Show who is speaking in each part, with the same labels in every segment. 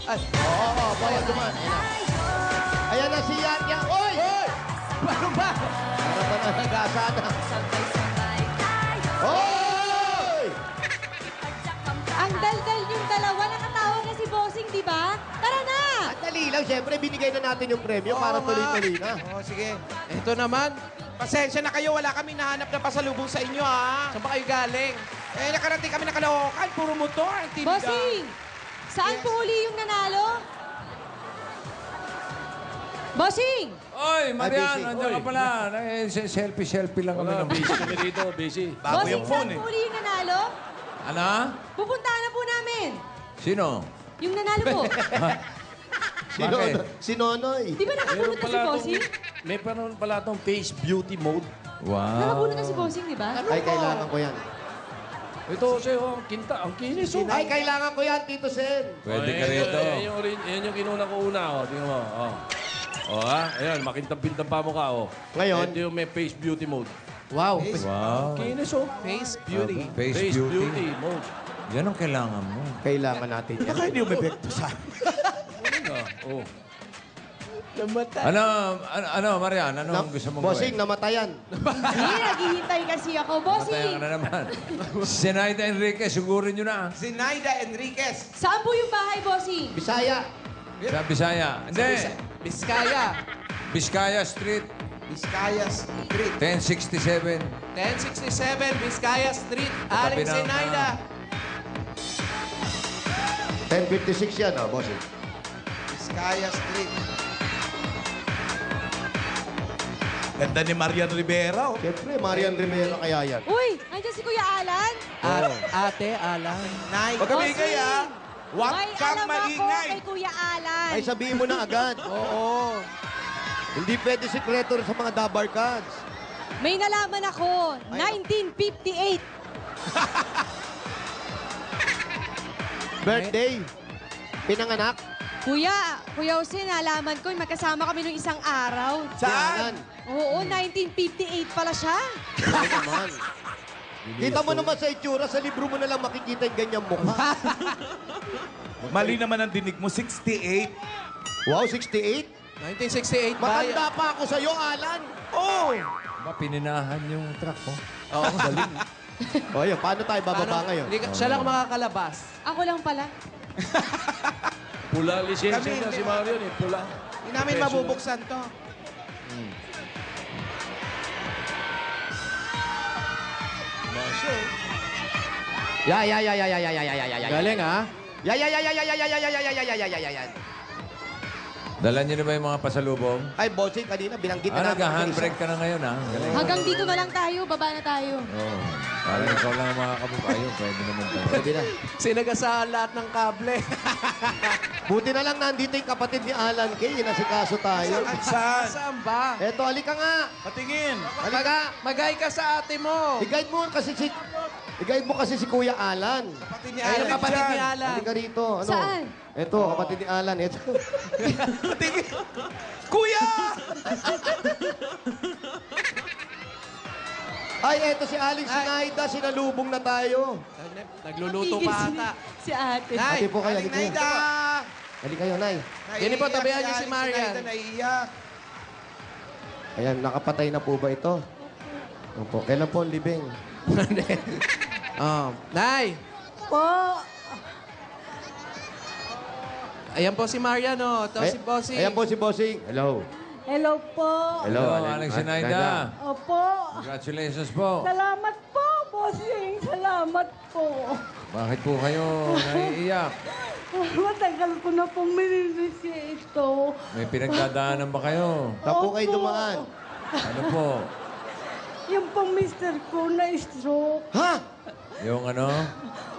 Speaker 1: Ay, oo, bayan naman. Ayan na si Yan Yang. Oy! Oy! Ano ba? Para ba na nagasana? Oy!
Speaker 2: Ang daldal yung dalawa, nakatawag na si Bossing, di ba? Tara na!
Speaker 1: At dali lang, siyempre, binigay na natin yung premyo para tuloy-tuloy na.
Speaker 3: Oo, sige. Ito naman. Pasensya na kayo, wala kami nahanap na pasalubong sa inyo, ha? Saan ba kayo galing? Eh, nakarating kami na Caloocan, puro motor, ang tinda.
Speaker 2: Bossing! Saan po uli yung nanalo? Bossing!
Speaker 4: Oy, Marian,
Speaker 1: busy.
Speaker 4: nandiyan ka
Speaker 1: Oy.
Speaker 4: pala. Selfie lang kami ng
Speaker 5: Busy kami dito, busy.
Speaker 2: Bossing, saan po uli yung nanalo?
Speaker 4: Ano?
Speaker 2: Pupuntahan na po namin.
Speaker 4: Sino?
Speaker 2: Yung nanalo po.
Speaker 4: Bakit?
Speaker 1: Si Nonoy.
Speaker 2: Di ba nakabunot na si Bossing?
Speaker 5: May parang pala itong face beauty mode.
Speaker 4: Wow.
Speaker 2: Nakabunot na si Bossing, di ba?
Speaker 1: Ay, kailangan ko yan.
Speaker 5: Ito kasi, oh, kinta, ang kinis, oh.
Speaker 1: Ay, kailangan ko yan, Tito Sen.
Speaker 4: Pwede ka rito.
Speaker 5: Yan yung kinuna ko una, oh. Tingnan mo, oh. Oh, ha? Ayan, makintang-pintang pa mo ka, oh.
Speaker 1: Ngayon?
Speaker 5: Ito yung may face beauty mode.
Speaker 3: Wow.
Speaker 4: Wow.
Speaker 5: Kinis, oh.
Speaker 3: Face beauty.
Speaker 4: Face beauty.
Speaker 5: mode.
Speaker 4: Yan ang kailangan mo.
Speaker 1: Kailangan natin yan.
Speaker 3: Baka hindi umepekto sa
Speaker 5: Oh.
Speaker 4: Ano, Marian? Anong gusto mong
Speaker 1: Bossing,
Speaker 4: gawin?
Speaker 1: namatayan.
Speaker 2: Hindi, naghihintay kasi ako.
Speaker 4: Matayan
Speaker 2: Bossing!
Speaker 4: ka na naman. Sinaida Enriquez, sugurin nyo na.
Speaker 3: Zinaida Enriquez.
Speaker 2: Saan po yung bahay, Bossing?
Speaker 1: Bisaya.
Speaker 4: Sa Bisaya. Hindi.
Speaker 3: Vizcaya.
Speaker 4: Vizcaya Street,
Speaker 3: Vizcaya Street.
Speaker 4: 1067.
Speaker 3: 1067 Vizcaya Street.
Speaker 4: Katabi
Speaker 3: Aling
Speaker 4: ng,
Speaker 3: Zinaida.
Speaker 1: 10:56 yan, Bossing.
Speaker 3: Vizcaya Street. Ganda ni Marian Rivera, oh.
Speaker 1: Siyempre, Marian Rivera kaya yan.
Speaker 2: Uy, nandiyan si Kuya Alan.
Speaker 3: Ate, Alan. Nay. Huwag
Speaker 2: Bossing!
Speaker 3: kami ah. Huwag
Speaker 2: May
Speaker 3: kang
Speaker 2: alam ako
Speaker 3: maingay.
Speaker 2: kay Kuya Alan.
Speaker 1: Ay, sabihin mo na agad.
Speaker 3: Oo.
Speaker 1: Hindi pwede sikreto sa mga dabar cards.
Speaker 2: May nalaman ako, 1958.
Speaker 1: Birthday. Pinanganak.
Speaker 2: Kuya Jose, nalaman ko, magkasama kami nung isang araw.
Speaker 3: Saan?
Speaker 2: Oo, 1958 pala siya.
Speaker 1: Ano naman? Kita mo naman sa itsura, sa libro mo na lang makikita yung ganyang mukha.
Speaker 6: Mali naman ang dinig mo, 68.
Speaker 1: Wow, 68?
Speaker 3: 1968 ba?
Speaker 1: Matanda pa ako sa'yo, Alan.
Speaker 3: Oh!
Speaker 4: Ba, pininahan yung truck mo.
Speaker 3: Oo, galing.
Speaker 1: O, yun, paano tayo bababa ngayon?
Speaker 3: Siya lang makakalabas.
Speaker 2: Ako lang pala.
Speaker 5: Pula, lisensya
Speaker 3: Kami,
Speaker 5: na si Marion, eh. Pula.
Speaker 3: Hindi namin mabubuksan to.
Speaker 1: Galing, ha?
Speaker 4: Dala niyo na ba yung mga pasalubong?
Speaker 1: Ay, bossing, kanina binanggit na namin.
Speaker 4: Nag-handbrake ka na ngayon, ha? Galing.
Speaker 2: Hanggang dito na lang tayo, baba na tayo.
Speaker 4: Oo. Parang ikaw lang ang makakababayo. Pwede naman tayo.
Speaker 1: Pwede na.
Speaker 3: Sinagasaan lahat ng kable.
Speaker 1: Buti na lang nandito yung kapatid ni Alan Kay. Nasikaso tayo.
Speaker 6: Saan?
Speaker 3: Saan ba?
Speaker 1: Eto, halika nga.
Speaker 6: Patingin.
Speaker 1: Halika.
Speaker 3: Magay ka sa ate mo.
Speaker 1: I-guide mo kasi si Kuya Alan.
Speaker 3: Kapatid ni
Speaker 6: Ay,
Speaker 3: Alan. Kapatid ni Alan.
Speaker 1: Halika rito. Ano?
Speaker 2: Saan?
Speaker 1: Eto, kapatid ni Alan. Eto.
Speaker 3: Kuya!
Speaker 1: Ay, eto si Alex Sinaida. Sinalubong na tayo.
Speaker 3: Nagluluto pa ata.
Speaker 2: Si ate.
Speaker 1: Ate po kayo,
Speaker 3: Aling
Speaker 1: halika.
Speaker 3: Naida!
Speaker 1: Halika kayo, Nay.
Speaker 3: Dini po, tabihan niyo si Marian.
Speaker 6: Naida, naiiyak.
Speaker 1: Ayan, nakapatay na po ba ito? Opo. Kailan po ang libing?
Speaker 3: Nay!
Speaker 2: Po.
Speaker 3: Ayan po si Marian, oh. Ito si Bossy.
Speaker 1: Ayan po si Bossing. Hello.
Speaker 7: Hello po.
Speaker 4: Hello, Aling Sinaida.
Speaker 7: Opo.
Speaker 4: Congratulations po.
Speaker 7: Salamat po, bossing. Salamat po.
Speaker 4: Bakit po kayo naiiyak?
Speaker 7: Matagal ko na pong minimisi ito.
Speaker 4: May pinagdadaanan ba kayo?
Speaker 1: Saan po kayo
Speaker 7: Opo.
Speaker 1: dumaan?
Speaker 4: Ano po?
Speaker 7: Yung pong mister ko na stroke.
Speaker 1: Ha?
Speaker 4: Yung ano?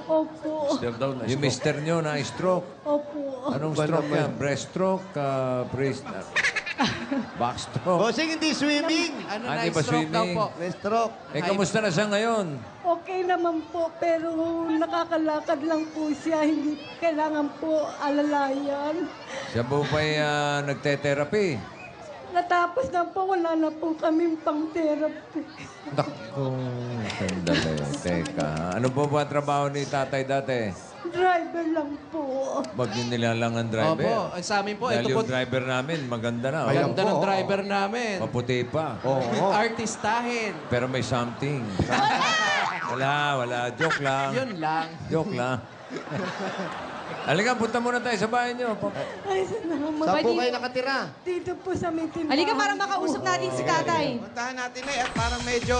Speaker 7: Opo.
Speaker 5: Step down na.
Speaker 4: Yung mister nyo na stroke.
Speaker 7: Opo.
Speaker 4: Anong
Speaker 1: Ba
Speaker 4: stroke
Speaker 1: naman?
Speaker 4: yan? Breast stroke? Back stroke?
Speaker 1: Bossing, hindi swimming.
Speaker 3: Ano
Speaker 4: Ah,
Speaker 3: na,
Speaker 4: di ba
Speaker 3: stroke daw
Speaker 4: swimming?
Speaker 3: po.
Speaker 1: May stroke.
Speaker 4: Eh, kamusta na siya ngayon?
Speaker 7: Okay naman po, pero nakakalakad lang po siya. Hindi kailangan po alalayan.
Speaker 4: Siya po ba'y nagte-therapy?
Speaker 7: Natapos na po, wala na po kaming pang-therapy.
Speaker 4: Naku, sandali. Teka. Ano po ba ang trabaho ni tatay dati?
Speaker 7: Driver lang po.
Speaker 4: Wag yung nilalang ang driver.
Speaker 3: Opo, ay, sa amin po,
Speaker 4: Dahil
Speaker 3: ito po,
Speaker 4: yung driver namin, maganda na.
Speaker 1: Ayan.
Speaker 3: ganda ng driver namin.
Speaker 4: Maputi pa.
Speaker 1: Oo.
Speaker 3: Artistahin.
Speaker 4: Pero may something. Wala. Joke lang.
Speaker 3: Yun lang.
Speaker 4: Joke lang. Halika, punta muna tayo sa bahay niyo.
Speaker 7: Ay, salamat.
Speaker 1: Saan po
Speaker 2: Pwede-
Speaker 1: kayo nakatira?
Speaker 7: Dito po sa may tindahan.
Speaker 2: Halika para makausap natin si tatay.
Speaker 3: Puntahan natin na at parang medyo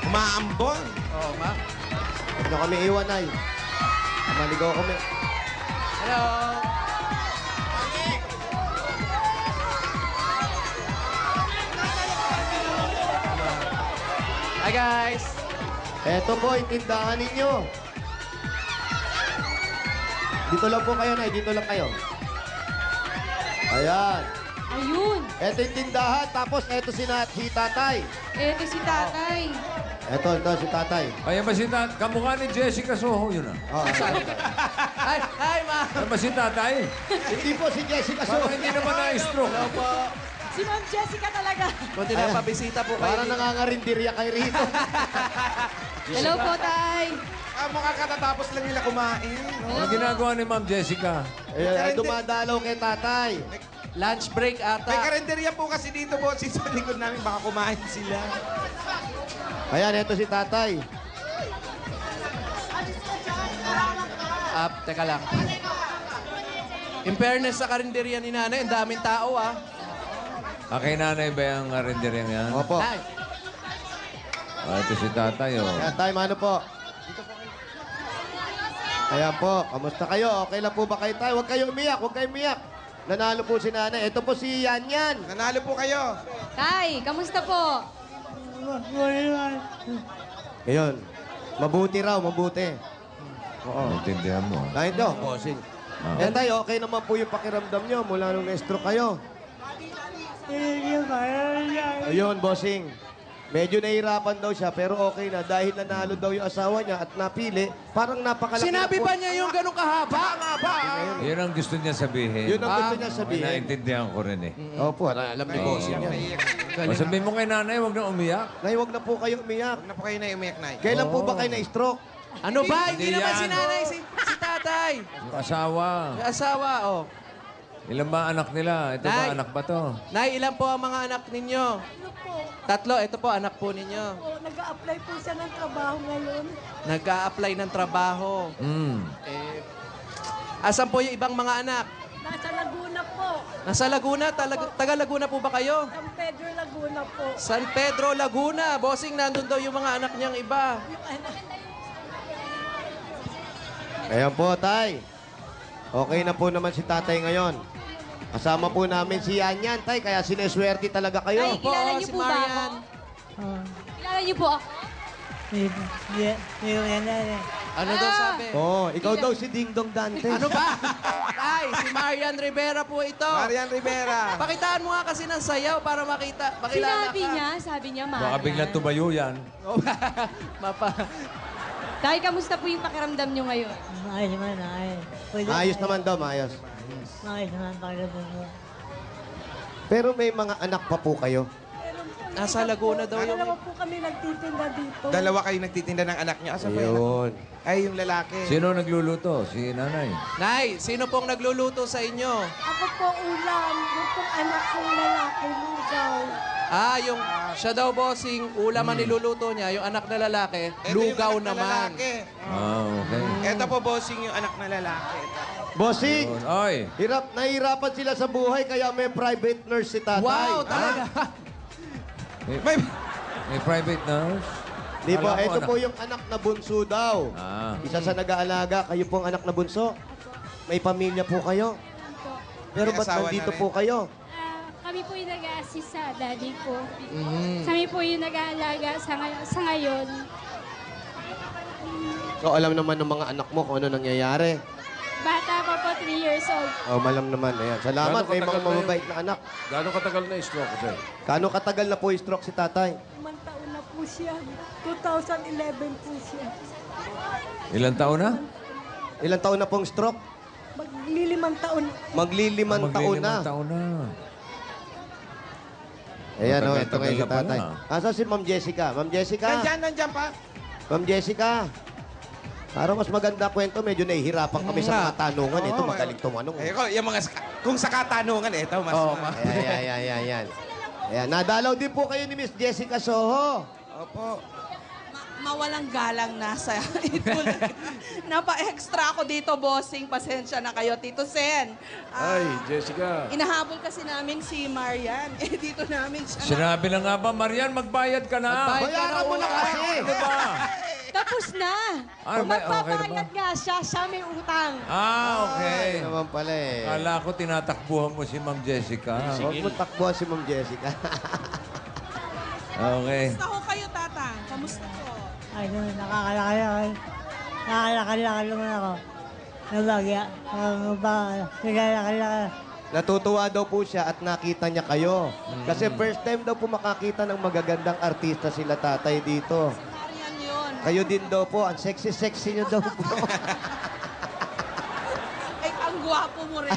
Speaker 3: umaambon. Oo, ma.
Speaker 1: Huwag na kami iwan, ay. Maligaw kami.
Speaker 3: Hello. Hi, guys.
Speaker 1: Eto po, yung tindahan ninyo. Dito lang po kayo, Nay. Dito lang kayo. Ayan.
Speaker 2: Ayun.
Speaker 1: Eto yung tindahan. Tapos eto si tatay.
Speaker 2: Ito si tatay.
Speaker 1: Eto si tatay.
Speaker 4: Ayan ba si kamukha ni Jessica Soho yun ah.
Speaker 1: Oh,
Speaker 3: Hi, ma.
Speaker 4: Ayan ba si tatay?
Speaker 1: hindi po si Jessica
Speaker 4: Parang
Speaker 1: Soho.
Speaker 4: hindi naman na-stroke.
Speaker 3: Hello po.
Speaker 2: Si Ma'am Jessica talaga.
Speaker 3: Kunti na pabisita po kayo.
Speaker 1: Parang nangangarinderya kay rito.
Speaker 2: Hello po, tay.
Speaker 3: Mukha katatapos lang nila kumain.
Speaker 4: Ano ginagawa ni Ma'am Jessica?
Speaker 1: Ayan, dumadalaw kay tatay.
Speaker 3: Lunch break ata. May karinderya po kasi dito po. Sa likod namin baka kumain sila.
Speaker 1: Ayan, eto si tatay.
Speaker 3: Teka lang. In fairness sa karinderya ni nanay, ang daming tao
Speaker 4: Kay nanay ba yung renderin yan?
Speaker 1: Opo.
Speaker 3: Nay,
Speaker 4: Ito si tatay oh.
Speaker 1: Ayan, tay, mano po? Ayan po, kamusta kayo? Okay lang po ba kayo, tay? Huwag kayo umiyak, huwag kayo umiyak. Nanalo po si nanay. Ito po si Yan Yan.
Speaker 3: nanalo po kayo.
Speaker 2: Tay, kamusta po?
Speaker 1: Ngayon, mabuti raw, mabuti. Oo.
Speaker 4: Naintindihan mo.
Speaker 1: Dahil ito, bossing. Yan tayo, okay naman po yung pakiramdam nyo mula nung na-stroke kayo. Ayun, bossing. Medyo nahihirapan daw siya, pero okay na. Dahil nanalo daw yung asawa niya at napili, parang napakalaki
Speaker 3: Sinabi
Speaker 1: na po.
Speaker 3: ba niya yung ganong kahaba?
Speaker 4: Yun ang gusto niya sabihin.
Speaker 1: Yun ang gusto niya
Speaker 4: Ay,
Speaker 1: sabihin.
Speaker 4: naintindihan ko rin eh.
Speaker 1: Opo, alam ni bossing yan.
Speaker 4: O, sabihin mo kay nanay, huwag na umiyak.
Speaker 1: Nay, huwag na po kayo umiyak.
Speaker 3: Huwag na po kayo na umiyak, Nay.
Speaker 1: Kailan po ba kayo na-stroke?
Speaker 3: Ano ba? Hindi
Speaker 4: Hindi
Speaker 3: naman
Speaker 4: yan.
Speaker 3: si nanay, si tatay.
Speaker 4: Yung asawa.
Speaker 3: Yung asawa,
Speaker 4: Ilan ba anak nila? Ito ba
Speaker 3: Nay.
Speaker 4: anak ba to?
Speaker 3: Nay, ilan po ang mga anak ninyo?
Speaker 7: Ano po?
Speaker 3: Tatlo. Ito po, anak po ninyo.
Speaker 7: Po, nag-a-apply po siya ng trabaho ngayon.
Speaker 3: Nag-a-apply ng trabaho. Asan po yung ibang mga anak?
Speaker 7: Nasa Laguna po.
Speaker 3: Nasa Laguna? Taga Laguna po ba kayo?
Speaker 7: San Pedro, Laguna po.
Speaker 3: San Pedro, Laguna. Bossing, nandun daw yung mga anak niyang iba.
Speaker 1: Ayan po, tay. Okay na po naman si tatay ngayon. Kasama po namin si Yan Yan, tay. Kaya sineswerte talaga
Speaker 2: Tay,
Speaker 1: kayo.
Speaker 2: kilala niyo
Speaker 3: si
Speaker 2: po ba ako?
Speaker 3: Marian.
Speaker 2: Kilala niyo po ako?
Speaker 3: Ano daw sabi?
Speaker 1: Oh, ikaw daw si Ding Dong Dante.
Speaker 3: Ano ba? Ay, si Marian Rivera po ito. Marian Rivera. Pakitaan mo nga kasi ng sayaw para makilala
Speaker 2: Sinabi
Speaker 3: ka.
Speaker 2: sabi niya,
Speaker 4: Baka biglang
Speaker 2: Marian.
Speaker 4: tumayo yan.
Speaker 2: Tay, kamusta po yung pakiramdam niyo ngayon?
Speaker 7: Maayos naman, maayos.
Speaker 1: Maayos naman daw, maayos.
Speaker 7: Maayos naman, pakiramdam mo.
Speaker 1: Pero may mga anak pa po kayo.
Speaker 3: Nasa Laguna daw yung...
Speaker 7: Dalawa po kami nagtitinda dito.
Speaker 3: Dalawa kayo nagtitinda ng anak niya. Asan ba yung anak?
Speaker 1: Ayun.
Speaker 3: Ay, yung lalaki.
Speaker 4: Sino nagluluto? Si nanay.
Speaker 3: Nay, sino pong nagluluto sa inyo?
Speaker 7: Ako po ulam. Yung pong anak kong lalaki, lugaw.
Speaker 3: Yung siya daw bossing, ulam ang niluluto niya, yung anak na lalaki, lugaw naman.
Speaker 4: Okay.
Speaker 3: Ito po bossing yung anak na lalaki.
Speaker 1: Bossing,
Speaker 4: Yun. Oy,
Speaker 1: nahihirapan sila sa buhay kaya may private nurse si tatay.
Speaker 3: Wow, talaga.
Speaker 4: may, may private nurse?
Speaker 1: Di ba?
Speaker 4: Kala ko
Speaker 1: Ito
Speaker 4: anak-
Speaker 1: po yung anak na bunso daw. Isa sa nag-aalaga, kayo pong anak na bunso. May pamilya po kayo. Pero
Speaker 3: May
Speaker 1: ba't
Speaker 3: asawa
Speaker 1: nandito
Speaker 3: na rin.
Speaker 1: po kayo?
Speaker 8: Kami po yung nag-assist sa daddy ko. Kami po yung nag-aalaga sa ngayon.
Speaker 1: So alam naman ng mga anak mo kung ano nangyayari.
Speaker 8: Bata pa po, 3 years old.
Speaker 1: Oh, malam naman. Ayan. Salamat.
Speaker 5: Gaano
Speaker 1: May mga
Speaker 5: katagal na yun?
Speaker 1: mababait na anak.
Speaker 5: Gano'ng katagal na stroke sir?
Speaker 1: Kano katagal na po yung stroke si tatay?
Speaker 7: 5 taon na po siya. 2011 po siya.
Speaker 4: Ilan taon na?
Speaker 1: Ilang taon na pong stroke?
Speaker 7: Maglilimang taon.
Speaker 1: Maglilimang taon na.
Speaker 4: Maglilimang taon na.
Speaker 1: Ayan, oh,
Speaker 4: Matagal-tagal
Speaker 1: ito ngayon si
Speaker 4: na pala.
Speaker 1: tatay. Asa si Ma'am Jessica? Ma'am Jessica?
Speaker 3: Nandyan pa.
Speaker 1: Ma'am Jessica? Para mas maganda kwento, medyo nahihirapan kami sa mga tanungan. Ito, magaling tumanong.
Speaker 3: Eh, yung mga, kung sa katanungan, ito, mas...
Speaker 1: Ayan. Ayan, nadalaw din po kayo ni Miss Jessica Soho.
Speaker 3: Opo.
Speaker 9: Mawalang galang nasa ito. Napa-extra ako dito, bossing. Pasensya na kayo, Tito Sen.
Speaker 5: Ay, Jessica.
Speaker 9: Inahabol kasi namin si Marian. Eh, dito namin siya.
Speaker 5: Sinabi na nga ba, Marian, magbayad ka na.
Speaker 1: Bayaran mo na kasi.
Speaker 5: Ano ba?
Speaker 2: Tapos na.
Speaker 5: Ay,
Speaker 2: Magpapabayad nga siya may utang.
Speaker 5: Okay.
Speaker 1: Ay, naman pala eh.
Speaker 5: Kala ko tinatakbuhan mo si Ma'am Jessica.
Speaker 1: Huwag mo takbuhan si Ma'am Jessica.
Speaker 5: Okay.
Speaker 9: Kamusta ho kayo, Tatang? Kamusta po?
Speaker 7: Ay, nakakalakal. Nakakalakal naman ako. Nabagya. Nakakalakal.
Speaker 1: Natutuwa daw po siya at nakita niya kayo. Kasi first time daw po makakita ng magagandang artista sila tatay dito.
Speaker 9: Marian yun.
Speaker 1: Kayo din daw po. Ang sexy-sexy niyo daw po.
Speaker 9: Ay, ang gwapo mo rin.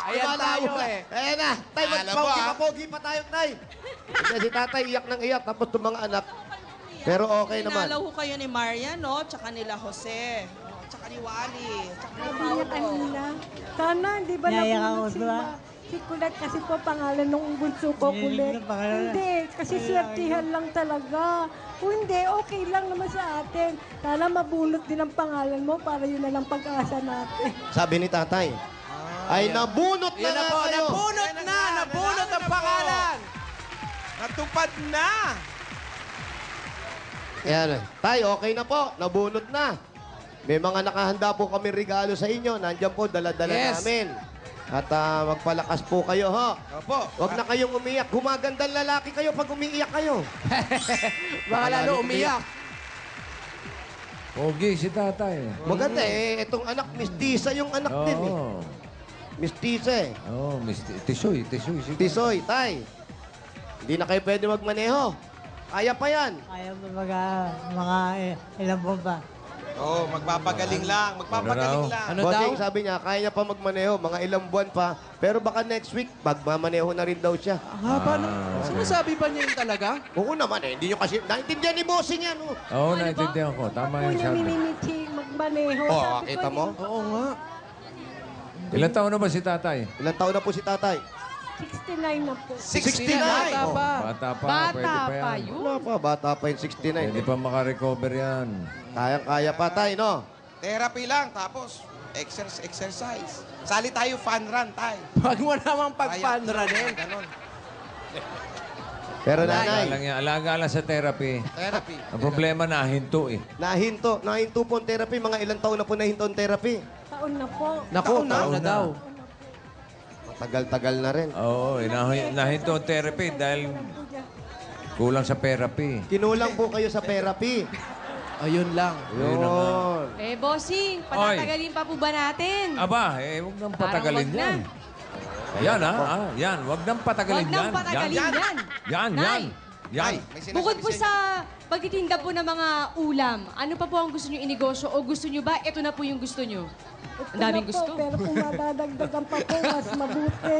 Speaker 3: Ayan tayo eh.
Speaker 1: Ayan na. Tay,
Speaker 3: Alam mo,
Speaker 1: magpogi pa tayo, tay. Kasi si tatay iyak ng iyak. Tapos itong mga anak. Pero okay naman.
Speaker 9: Pinalaw ho kayo ni Marian, no? Tsaka nila Jose. No? Tsaka ni Wally. Tsaka ni
Speaker 7: Sabi niya
Speaker 9: Paolo.
Speaker 7: kanina, sana hindi ba nabunod si Kulit kasi po pangalan ng bunso ko, Kulit. Hindi, kasi swertihan lang talaga. Kung hindi, okay lang naman sa atin. Sana mabunot din ang pangalan mo para yun na lang pag-asa natin.
Speaker 1: Sabi ni tatay. Ay, nabunot na
Speaker 3: Yan na
Speaker 1: nga
Speaker 3: po,
Speaker 1: kayo.
Speaker 3: nabunot ang pangalan. Natupad na.
Speaker 1: Ayan. Tay, okay na po. Nabunot na. May mga nakahanda po kami regalo sa inyo. Nandiyan po, dala-dala
Speaker 3: Yes.
Speaker 1: namin. At magpalakas po kayo, ha?
Speaker 3: Opo.
Speaker 1: Huwag na kayong umiyak. Gumagandang lalaki kayo pag umiiyak kayo.
Speaker 3: Baka lalo umiyak.
Speaker 5: Pogi si tatay.
Speaker 1: Maganda eh. Itong anak, mistisa yung anak din eh.
Speaker 5: Oo.
Speaker 1: Mistisa eh.
Speaker 5: Oo, Tisoy. Si
Speaker 1: Tisoy, tay. Hindi na kayo pwede magmaneho. Kaya pa yan.
Speaker 7: Kaya ba mga ilang bomba?
Speaker 3: Oo, magpapagaling lang. Magpapagaling lang.
Speaker 1: Ano Bossing, sabi niya, kaya niya pa magmaneho, mga ilang buwan pa. Pero baka next week, magmamaneho na rin daw siya.
Speaker 3: Haba na. Sinasabi ba niya yun talaga?
Speaker 1: Oo naman eh, hindi niyo kasi, naintindihan ni Bossing yan. Oh.
Speaker 5: Oo, naintindihan ko. Tama
Speaker 7: Ako
Speaker 5: yung
Speaker 7: niya
Speaker 5: sabi.
Speaker 7: minimichi magmaneho.
Speaker 1: Oh,
Speaker 7: Sabi ko,
Speaker 1: kita mo?
Speaker 3: Oo nga.
Speaker 5: Ilan taon na ba si tatay?
Speaker 1: Ilang taon na po si tatay?
Speaker 7: 69 na po.
Speaker 3: 69. Bata
Speaker 1: Oh.
Speaker 3: pa.
Speaker 5: Bata pa.
Speaker 2: Bata
Speaker 5: pwede pa
Speaker 2: pa
Speaker 5: yan.
Speaker 2: yun.
Speaker 1: Wala pa, bata pa yung 69.
Speaker 5: Pwede pa makarecover yan.
Speaker 1: Kaya pa tay, no?
Speaker 3: Therapy lang, tapos exercise. Sali tayo fun run, tay.
Speaker 6: Huwag mo namang
Speaker 3: Pag-fun runin. Ganon.
Speaker 1: Pero
Speaker 5: Alaga
Speaker 1: nanay,
Speaker 5: lang yan. Alaga lang sa therapy.
Speaker 3: Therapy.
Speaker 5: Ang problema, nahinto eh.
Speaker 1: nahinto po ang therapy. Mga ilang taon na po nahinto ang therapy.
Speaker 7: Taon na po.
Speaker 3: Naku,
Speaker 5: Taon na daw.
Speaker 1: Matagal-tagal na rin.
Speaker 5: Oo, nahinto ang therapy dahil kulang sa therapy.
Speaker 1: Kinulang po kayo sa therapy.
Speaker 3: Ayun lang.
Speaker 5: Yun na nga.
Speaker 2: Eh, bossing, patatagalin pa po ba natin?
Speaker 5: Aba, huwag nang patagalin
Speaker 2: wag na.
Speaker 5: yan. Yan, yan. Huwag nang patagalin
Speaker 2: Huwag
Speaker 5: yan.
Speaker 2: nang patagalin yan.
Speaker 5: Yan.
Speaker 2: Nay,
Speaker 5: Yan.
Speaker 3: May sinasabi
Speaker 2: bukod po
Speaker 3: sa
Speaker 2: sa pagtitinda po ng mga ulam, ano pa po ang gusto nyo inegosyo? O gusto nyo ba, ito na po yung gusto nyo? Ang daming
Speaker 7: Ito na po,
Speaker 2: gusto.
Speaker 7: Pero kung madadagdagan pa po, mas mabuti.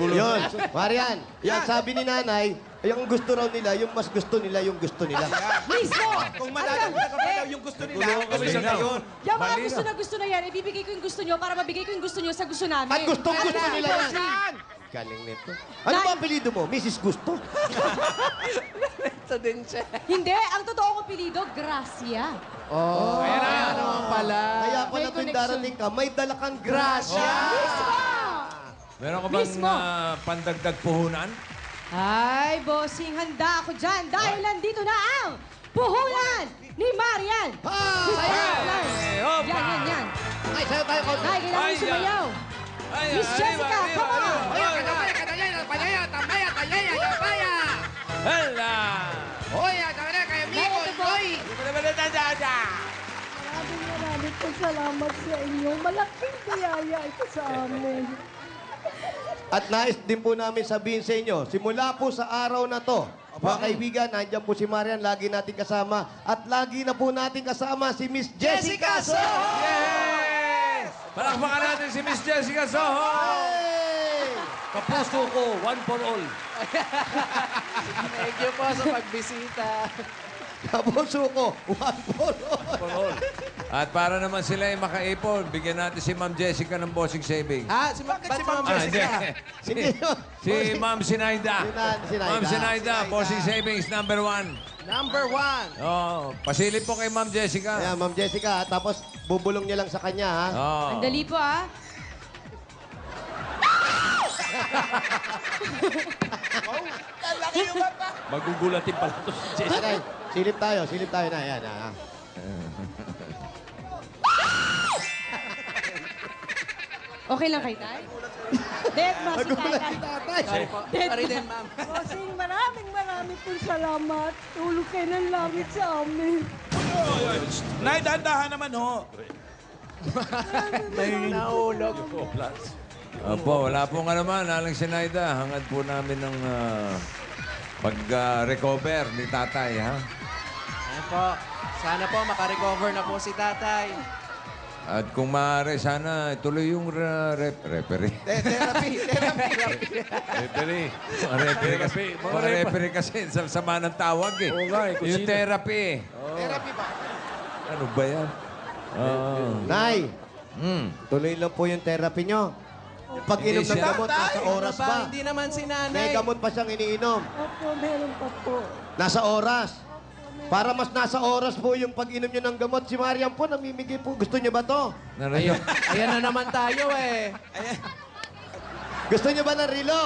Speaker 1: Yun, Marian, yan sabi ni nanay, yung gusto raw nila, yung mas gusto nila, yung gusto nila.
Speaker 2: Mismo!
Speaker 3: Kung madadagdag pa daw yung gusto nila,
Speaker 5: Nagulungan
Speaker 3: gusto
Speaker 5: kami
Speaker 3: nila
Speaker 5: sa-
Speaker 3: yun.
Speaker 2: Yung mga
Speaker 5: Mali
Speaker 2: gusto na yan, ibibigay ko yung gusto nyo para mabigay ko yung gusto nyo sa gusto namin.
Speaker 1: At gustong-gusto
Speaker 2: Ano
Speaker 1: nila yan.
Speaker 2: bossing?
Speaker 1: Galing nito. Ano ba ang apelido mo? Mrs. Gusto?
Speaker 2: Hindi, ang totoong apelido, Gracia.
Speaker 3: Kaya naman pala.
Speaker 1: Kaya pala
Speaker 2: May
Speaker 1: tuwing
Speaker 2: connection.
Speaker 1: darating ka, may dala kang grasya.
Speaker 5: Meron ka bang
Speaker 2: Mismo.
Speaker 5: pandagdag puhunan?
Speaker 2: Ay, bossing, handa ako dyan dahil nandito na ang puhunan ni Marian. Yan.
Speaker 1: Ay, sa'yo tayo, Konti.
Speaker 2: Nay, kailangan
Speaker 5: Ay,
Speaker 2: sumayaw. Miss Jessica, come on.
Speaker 5: Hala!
Speaker 2: Nay, ito po.
Speaker 7: Maraming po salamat sa inyo. Malaking biyaya ito sa amin.
Speaker 1: At nais din po namin sabihin sa inyo, simula po sa araw na to, mga kaibigan, nandiyan po si Marian, lagi natin kasama. At lagi na po natin kasama si Miss Jessica Soho!
Speaker 5: Yes! Palakpakan natin si Miss Jessica Soho!
Speaker 1: Hey!
Speaker 5: Kapuso ko, one for all.
Speaker 3: Thank you po sa pagbisita.
Speaker 1: Sa puso ko, 1 for all.
Speaker 4: At para naman sila ay makaipon, bigyan natin si Ma'am Jessica ng bossing savings.
Speaker 3: Bakit si Ma'am Jessica?
Speaker 1: Hindi yun.
Speaker 4: Si Ma'am Sinaida.
Speaker 1: Sinaida.
Speaker 4: Ma'am Sinaida, bossing savings number 1.
Speaker 3: Number 1.
Speaker 4: Oh, pasilip po kay Ma'am Jessica.
Speaker 1: Ayan, Ma'am Jessica, tapos bubulong niya lang sa kanya, ha?
Speaker 4: Oh.
Speaker 2: Ang dali po, ah.
Speaker 5: Magugulatin pala to si Jessica.
Speaker 1: Okay, silip tayo na. Ayan, ha?
Speaker 2: Okay lang kay Tay?
Speaker 7: Dek, mas
Speaker 1: Nagulat
Speaker 7: tatay.
Speaker 1: si tatay.
Speaker 3: Sorry din, ma'am.
Speaker 7: Bossing, maraming pong salamat. Tulog kayo ng langit sa amin.
Speaker 6: Nay, dahan-dahan naman ho.
Speaker 3: Naulog.
Speaker 4: Opo, wala pong naman, Aling Sinaida. Hangad po namin ng pag-recover ni tatay, ha?
Speaker 3: Ayan po. Sana po makarecover na po si tatay.
Speaker 4: At kung maaari, sana ituloy yung referee.
Speaker 3: Therapy.
Speaker 4: Mga
Speaker 5: Referee.
Speaker 4: referee kasi, mga referee kasi sa sama ng tawag eh.
Speaker 5: Oo nga eh, kung
Speaker 4: Yung
Speaker 5: sino.
Speaker 4: therapy.
Speaker 3: Therapy ba?
Speaker 4: Ano ba yan?
Speaker 1: Nay,
Speaker 4: Hmm.
Speaker 1: tuloy lang po yung therapy nyo. Yung pag-inom
Speaker 4: Hindi
Speaker 1: ng
Speaker 4: siya.
Speaker 1: gamot, nasa oras
Speaker 3: Ano
Speaker 1: ba?
Speaker 3: Hindi naman si
Speaker 1: May
Speaker 3: nanay.
Speaker 1: gamot pa siyang iniinom.
Speaker 7: Opo, meron pa po.
Speaker 1: Nasa oras. Para mas nasa oras po yung pag-inom nyo ng gamot. Si Mariam po, namimigay po. Gusto nyo ba to?
Speaker 4: Narayo.
Speaker 3: Ayan na naman tayo eh.
Speaker 1: Gusto nyo ba ng rilo?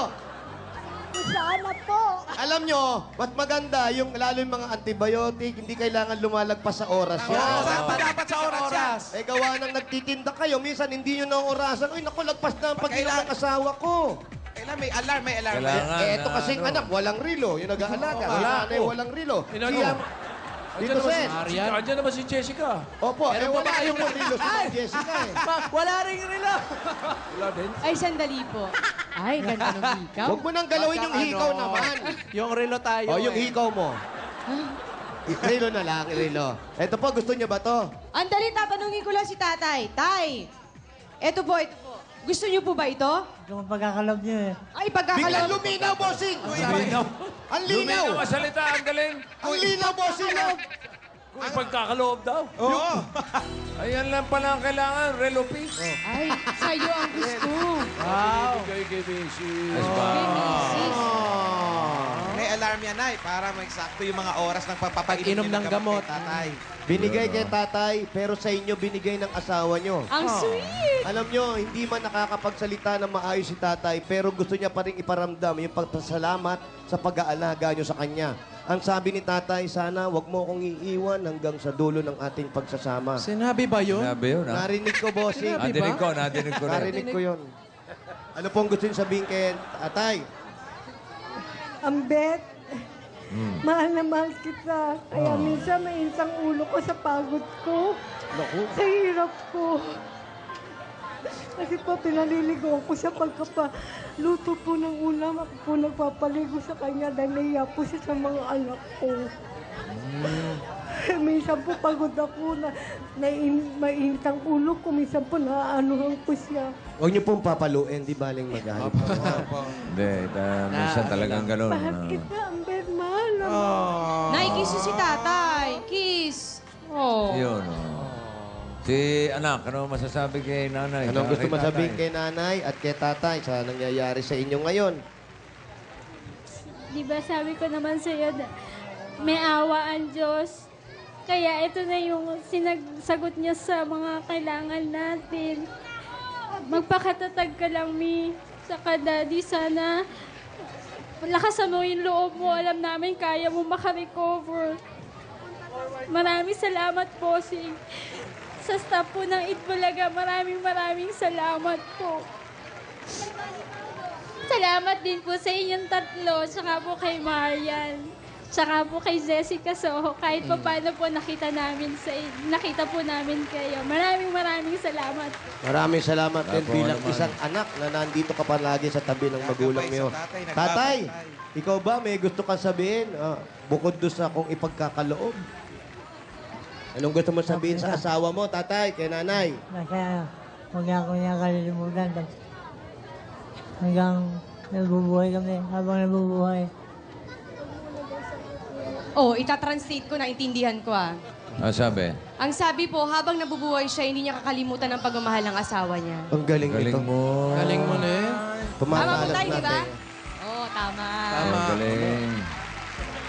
Speaker 7: Sana po.
Speaker 1: Alam nyo, mas maganda yung lalo yung mga antibiotic, hindi kailangan lumalagpas sa oras yan.
Speaker 3: Dapat sa oras.
Speaker 1: Eh, gawa nang nagtitinda kayo, minsan hindi nyo na orasan. Uy, naku, lagpas na ang pag-inom ng asawa ko.
Speaker 3: Kailan may alarm,
Speaker 4: Kailangan.
Speaker 1: Eh, eto
Speaker 4: na
Speaker 1: kasing
Speaker 4: ano.
Speaker 1: anak, walang rilo. Yung nag-aalaga. Wala na yung walang rilo. Siya, Dito, Sen.
Speaker 5: Andiyan naman si Jessica.
Speaker 1: Opo, eh,
Speaker 3: Meron pa
Speaker 1: wala
Speaker 3: ba
Speaker 1: kayong
Speaker 3: kayong-
Speaker 1: rilo si Jessica eh.
Speaker 3: Wala rin relo.
Speaker 5: Wala din.
Speaker 2: Ay, sandali po. Ay, ganda ng hikaw.
Speaker 1: Huwag mo nang galawin yung hikaw naman.
Speaker 3: Yung relo tayo
Speaker 1: O, yung
Speaker 3: eh.
Speaker 1: hikaw mo. Rilo na lang, rilo. Eto po, gusto niyo ba to?
Speaker 2: Ang dali, tatanungin ko lang si Tatay. Tay, eto po. Gusto niyo po ba ito?
Speaker 7: Yung pagkakalob niyo eh.
Speaker 2: Ay,
Speaker 1: Biglang
Speaker 2: pagkakalaw.
Speaker 1: luminaw, bossing! Ang
Speaker 4: Luminaw
Speaker 1: linaw!
Speaker 4: ang salita, ang galing.
Speaker 1: Ang linaw, bossing!
Speaker 5: Kung ipagkakaloob daw.
Speaker 4: Oo. Ayan lang pala ang kailangan, relopi.
Speaker 2: Ay, sa'yo ang gusto.
Speaker 3: Wow.
Speaker 5: Kay Kevisi.
Speaker 2: Kay Mrs.
Speaker 3: May alarm yan, Nay, para magsakto yung mga oras ng pagpapainom ng gamot. Kay tatay.
Speaker 1: Binigay kay tatay, pero sa inyo binigay ng asawa nyo.
Speaker 2: Ang sweet.
Speaker 1: Alam nyo, hindi man nakakapagsalita ng maayos si tatay, pero gusto niya pa rin iparamdam yung pagpasalamat sa pag-aalaga nyo sa kanya. Ang sabi ni tatay, sana wag mo akong iiwan hanggang sa dulo ng ating pagsasama.
Speaker 3: Sinabi ba yun?
Speaker 4: Sabi yun, ha?
Speaker 1: Narinig ko, bossing.
Speaker 4: Nadinig ko rin.
Speaker 1: Narinig ko yun. Ano pong gusto niyo sabihin kay tatay?
Speaker 7: Ambet, mahal na mahal kita. Kaya minsan may insang ulo ko sa pagod ko. Sa hirap ko. Kasi po pinaliligo ko sa pagkapaluto po ng ulam. Ako po nagpapaligo sa kanya dahil naiya po siya sa mga anak ko. Minsan po pagod ako na mainit ang ulo ko. Minsan po naaanuhan ko siya.
Speaker 1: Huwag niyo pong papaluin, di baling magalit.
Speaker 4: Hindi, minsan talagang gano'n.
Speaker 7: Mahal kita, Ambet, mahal na
Speaker 2: Nay, kiss si Tatay. Kiss. Oh.
Speaker 4: Yun, Si anak, ano masasabi kay nanay?
Speaker 1: Anong
Speaker 4: Tsaka
Speaker 1: gusto
Speaker 4: kay
Speaker 1: masabihin
Speaker 4: tatay?
Speaker 1: kay nanay at kay tatay sa nangyayari sa inyo ngayon?
Speaker 8: Di ba sabi ko naman sa'yo, may awa ang Diyos. Kaya ito na yung sinasagot niya sa mga kailangan natin. Magpakatatag ka lang, Mi. Saka, Daddy, sana lakasan mo yung loob mo. Alam namin kaya mo makarecover. Maraming salamat po, sa staff po ng Itbulaga. Maraming salamat po. Salamat din po sa inyong tatlo, tsaka po kay Marian, tsaka po kay Jessica Soho. Kahit pa paano po nakita po namin kayo. Maraming salamat.
Speaker 1: Maraming salamat din
Speaker 4: Apo,
Speaker 1: bilang
Speaker 4: naman.
Speaker 1: isang anak na nandito ka palagi sa tabi ng magulang mo. Tatay, ikaw ba may gusto kang sabihin? Bukod doon sa kung ipagkakaloob. Anong gusto mo sabihin sa asawa mo, tatay, kay nanay?
Speaker 7: Kaya huwag ako niya kalilimutan. Hanggang nabubuhay kami, habang nabubuhay.
Speaker 2: Oh, itatranslate ko, naintindihan ko ah.
Speaker 4: Ah, sabi?
Speaker 2: Ang sabi po, habang nabubuhay siya, hindi niya kakalimutan ang pagmamahal ng asawa niya.
Speaker 1: Ang galing,
Speaker 4: Galing
Speaker 1: ito.
Speaker 4: mo.
Speaker 3: Galing mo na eh.
Speaker 2: Tama po
Speaker 1: Pumapaalam
Speaker 2: tayo, di ba?
Speaker 1: natin.
Speaker 2: Oo, tama.
Speaker 3: Tama.
Speaker 4: Oh, galing.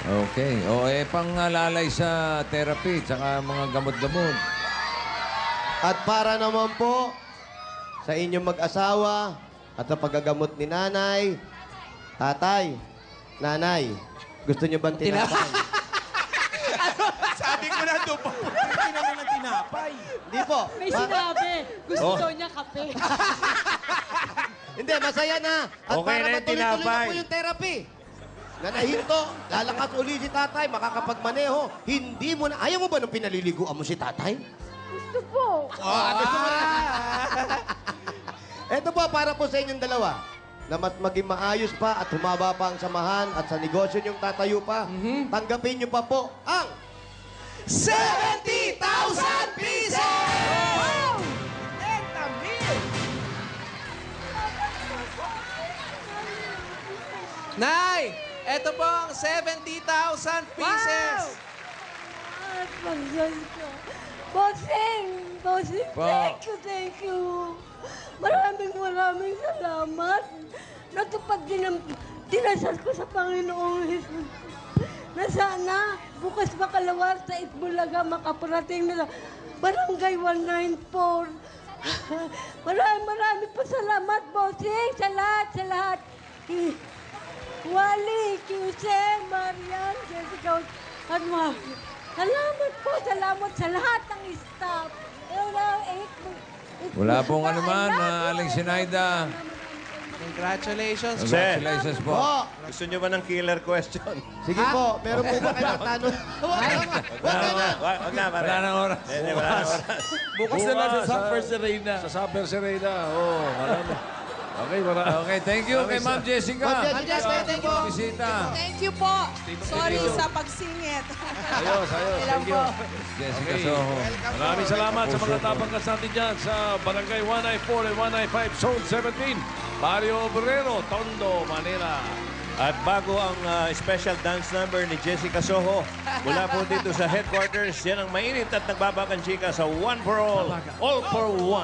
Speaker 4: Okay. O, pangalalay sa therapy, tsaka mga gamot-gamot.
Speaker 1: At para naman po sa inyong mag-asawa at sa paggagamot ni nanay, tatay, nanay, gusto niyo bang tinapay?
Speaker 3: Sabi ko na doon po. Hindi naman ng tinapay.
Speaker 1: Hindi po.
Speaker 2: May sinabi. Gusto
Speaker 1: Oh.
Speaker 2: daw niya kape.
Speaker 1: Hindi, masaya na. At
Speaker 5: Okay
Speaker 1: para
Speaker 5: na yung
Speaker 1: matuloy-tuloy na
Speaker 5: tinapay.
Speaker 1: po yung therapy. Na nahinto, lalakas uli si tatay, makakapagmaneho. Hindi mo na, ayaw mo ba nung pinaliliguan mo si tatay?
Speaker 7: Gusto po.
Speaker 1: Ito po, para po sa inyong dalawa. Na mas maging maayos pa at humaba pa ang samahan at sa negosyo niyong tatayo pa, tanggapin niyo pa po ang
Speaker 3: 70,000 pesos! Nay, eto po ang 70,000 pieces.
Speaker 7: At mag-Diyos ko. Bossing! Bossing,
Speaker 4: Po.
Speaker 7: thank you. Maraming salamat. Natupad din ang dinasal ko sa Panginoong Jesus. Na sana bukas makalawa sa Itbulaga makaparating na sa Barangay 194. Maraming pasalamat, bossing, sa lahat. Wally, Kiyuse, Marian, Jessica, at mga. Salamat sa lahat ng staff.
Speaker 4: Wala pong anuman, Aling Sinaida.
Speaker 3: Congratulations.
Speaker 4: Congratulations po.
Speaker 1: po.
Speaker 5: Gusto nyo ba ng killer question?
Speaker 1: Sige po, meron po ba kayong tanong?
Speaker 5: Wag na, pare.
Speaker 4: Wala nang oras.
Speaker 5: Hindi, wala na oras.
Speaker 6: Bukas na lang sa Supper Serena.
Speaker 5: Sa Supper Serena. Oo, marami. Okay, marami.
Speaker 4: Okay, thank you kay Ma'am Jessica.
Speaker 1: Ma'am Jessica, thank you.
Speaker 4: Bisita.
Speaker 9: Thank you po. Sorry sa pagsingit.
Speaker 5: Ayos. Thank you.
Speaker 4: Jessica Soho.
Speaker 5: Maraming salamat sa mga tapangkas natin dyan sa Barangay 194 and 195 Zone 17, Barrio Obrero, Tondo, Manila. At bago ang special dance number ni Jessica Soho, mula po dito sa headquarters, yan ang mainit at nagbabakang chika sa One for All for One.